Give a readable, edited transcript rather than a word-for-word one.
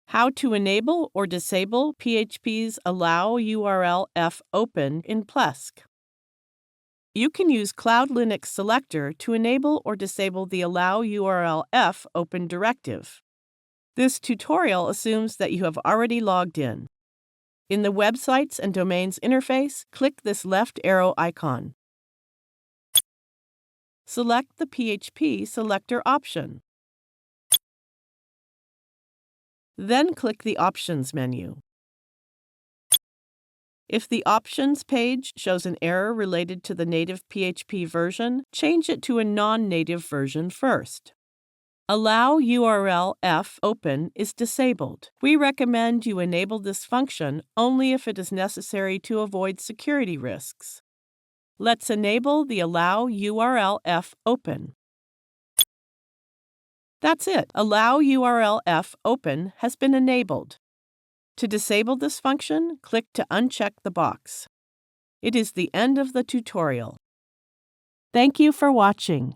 How to enable or disable PHP's Allow URL F Open in Plesk. You can use CloudLinux Selector to enable or disable the Allow URL F Open directive. This tutorial assumes that you have already logged in. In the Websites and Domains interface, click this left arrow icon. Select the PHP Selector option. Then click the Options menu. If the Options page shows an error related to the native PHP version, change it to a non-native version first. Allow URL F Open is disabled. We recommend you enable this function only if it is necessary to avoid security risks. Let's enable the Allow URL F Open. That's it. Allow URL F Open has been enabled. To disable this function, click to uncheck the box. It is the end of the tutorial. Thank you for watching.